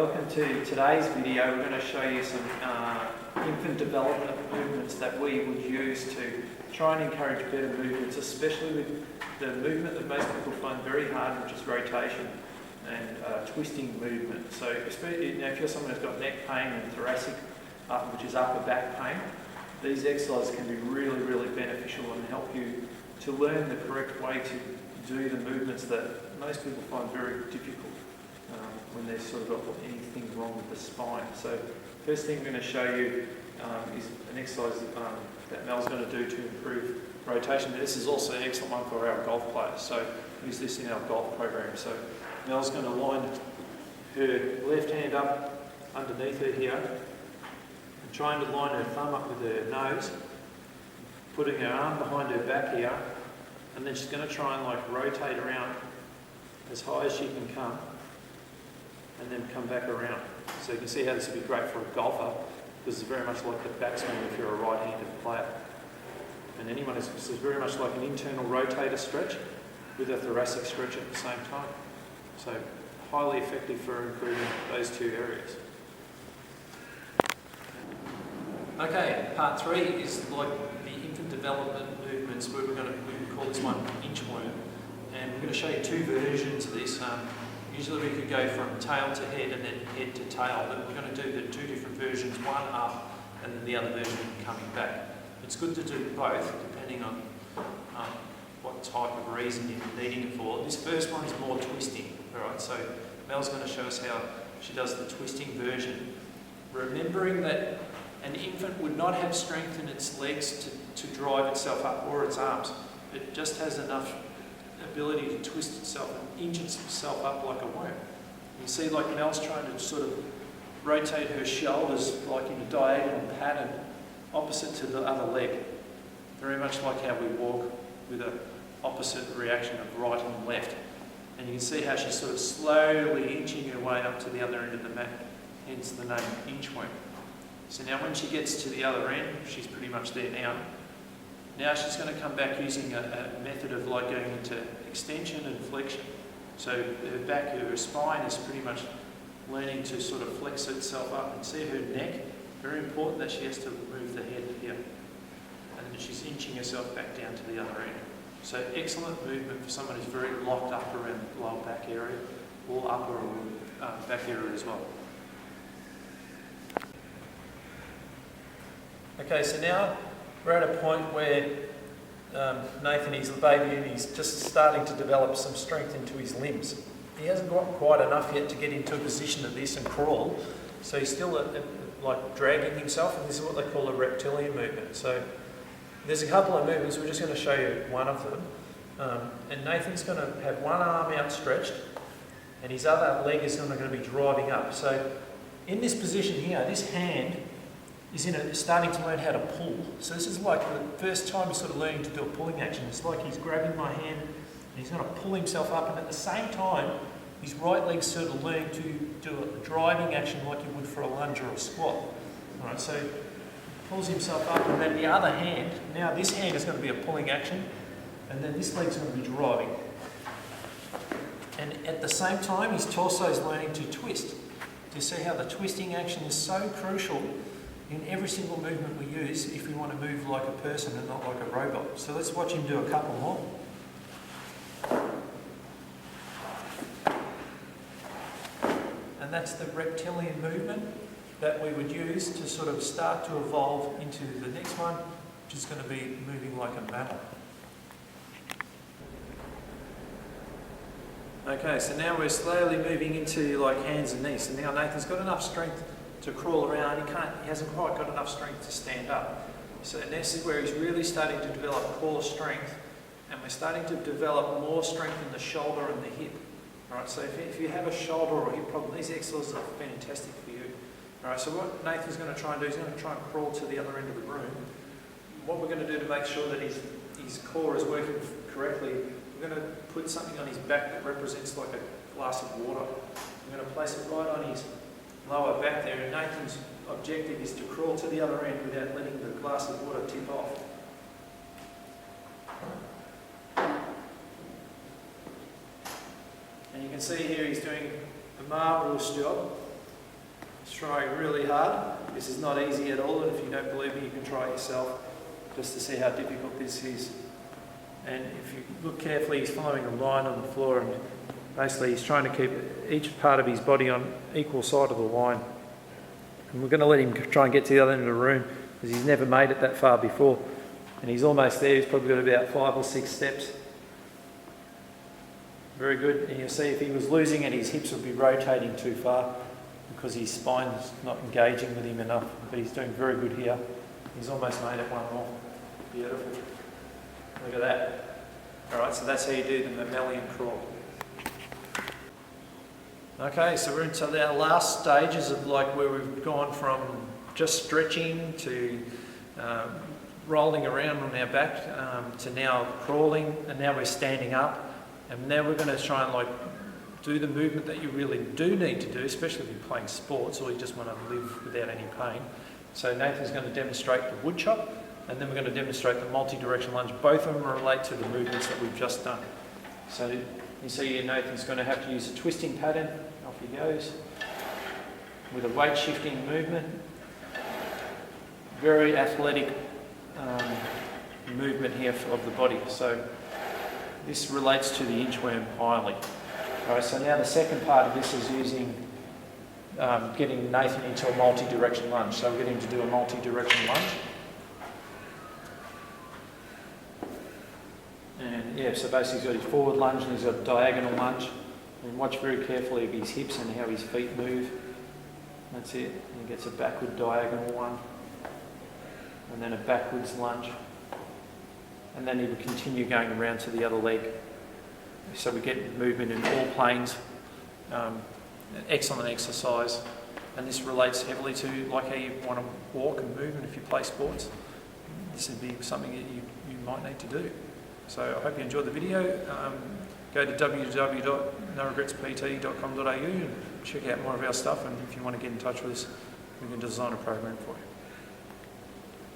welcome to today's video. We're going to show you some infant development movements that we would use to try and encourage better movements, especially with the movement that most people find very hard, which is rotation and twisting movement. So especially, if you're someone who's got neck pain and thoracic, which is upper back pain, these exercises can be really, really beneficial and help you to learn the correct way to do the movements that most people find very difficult when they've sort of got anything wrong with the spine. So first thing we're going to show you is an exercise that Mel's going to do to improve rotation. But this is also an excellent one for our golf players. So we use this in our golf program. So Mel's going to line her left hand up underneath her here, and trying to line her thumb up with her nose, putting her arm behind her back here, and then she's going to try and rotate around as high as she can come, and then come back around. So you can see how this would be great for a golfer, because it's very much like the backswing if you're a right-handed player. And anyone is, this is very much like an internal rotator stretch with a thoracic stretch at the same time. So highly effective for improving those two areas. Okay, part 3 is like the infant development movements, where we can call this one inchworm. And we're going to show you two versions of this. Usually we could go from tail to head and then head to tail, but we're going to do the two different versions, one up and then the other version coming back. It's good to do both depending on what type of reason you're needing it for. This first one is more twisting, alright, so Mel's going to show us how she does the twisting version. Remembering that an infant would not have strength in its legs to drive itself up, or its arms. It just has enough ability to twist itself and inch itself up like a worm. You see, like Mel's trying to sort of rotate her shoulders like in a diagonal pattern opposite to the other leg. Very much like how we walk with an opposite reaction of right and left. And you can see how she's sort of slowly inching her way up to the other end of the mat, hence the name inchworm. So now when she gets to the other end, she's pretty much there now. Now she's going to come back using a method of going into extension and flexion. So her back, her spine is pretty much learning to sort of flex itself up. And see her neck, very important that she has to move the head here. And then she's inching herself back down to the other end. So excellent movement for someone who's very locked up around the lower back area, or upper or back area as well. Okay, so now we're at a point where Nathan, he's a baby, and he's just starting to develop some strength into his limbs. He hasn't got quite enough yet to get into a position of this and crawl, so he's still like dragging himself, and this is what they call a reptilian movement. So there's a couple of movements, we're just going to show you one of them. And Nathan's going to have one arm outstretched, and his other leg is going to be driving up. So in this position here, this hand is starting to learn how to pull. So this is like the first time he's sort of learning to do a pulling action. It's like he's grabbing my hand and he's going to pull himself up, and at the same time his right leg's sort of learning to do a driving action like you would for a lunge or a squat. Alright, so he pulls himself up, and then the other hand, now this hand is going to be a pulling action, and then this leg's going to be driving. And at the same time his torso is learning to twist. Do you see how the twisting action is so crucial in every single movement we use if we want to move like a person and not like a robot? So let's watch him do a couple more. And that's the reptilian movement that we would use to sort of start to evolve into the next one, which is going to be moving like a mammal. Okay, so now we're slowly moving into like hands and knees. So now Nathan's got enough strength to crawl around. He hasn't quite got enough strength to stand up. So this is where he's really starting to develop core strength, and we're starting to develop more strength in the shoulder and the hip. Alright, so if you have a shoulder or hip problem, these exercises are fantastic for you. Alright, so what Nathan's going to try and do is he's going to try and crawl to the other end of the room. What we're going to do to make sure that his core is working correctly, we're going to put something on his back that represents like a glass of water. We're going to place it right on his lower back there, and Nathan's objective is to crawl to the other end without letting the glass of water tip off. And you can see here he's doing a marvellous job. try really hard. This is not easy at all, and if you don't believe me, you can try it yourself just to see how difficult this is. And if you look carefully, he's following a line on the floor, and basically he's trying to keep each part of his body on equal side of the line. And we're going to let him try and get to the other end of the room, because he's never made it that far before. And he's almost there. He's probably got about 5 or 6 steps. Very good. And you'll see if he was losing it, his hips would be rotating too far because his spine's not engaging with him enough. But he's doing very good here. He's almost made it one more. Beautiful. Look at that. All right, so that's how you do the mammalian crawl. Okay, so we're into our last stages of like where we've gone from just stretching to rolling around on our back to now crawling, and now we're standing up, and now we're going to try and like do the movement that you really do need to do, especially if you're playing sports or you just want to live without any pain. So Nathan's going to demonstrate the Woodchop, and then we're going to demonstrate the multi-direction lunge. Both of them relate to the movements that we've just done. So you see here Nathan's going to have to use a twisting pattern. Off he goes with a weight shifting movement. Very athletic movement here of the body. So this relates to the inchworm highly. Alright, so now the second part of this is using getting Nathan into a multi-direction lunge. So we're getting him to do a multi-direction lunge. And yeah, so basically he's got his forward lunge and he's got a diagonal lunge. And watch very carefully of his hips and how his feet move. That's it. And he gets a backward diagonal one. And then a backwards lunge. And then he would continue going around to the other leg. So we get movement in all planes. Excellent exercise. And this relates heavily to like how you want to walk and move, and if you play sports, this would be something that you might need to do. So I hope you enjoyed the video. Go to www.noregretspt.com.au and check out more of our stuff, and if you want to get in touch with us, we can design a program for you.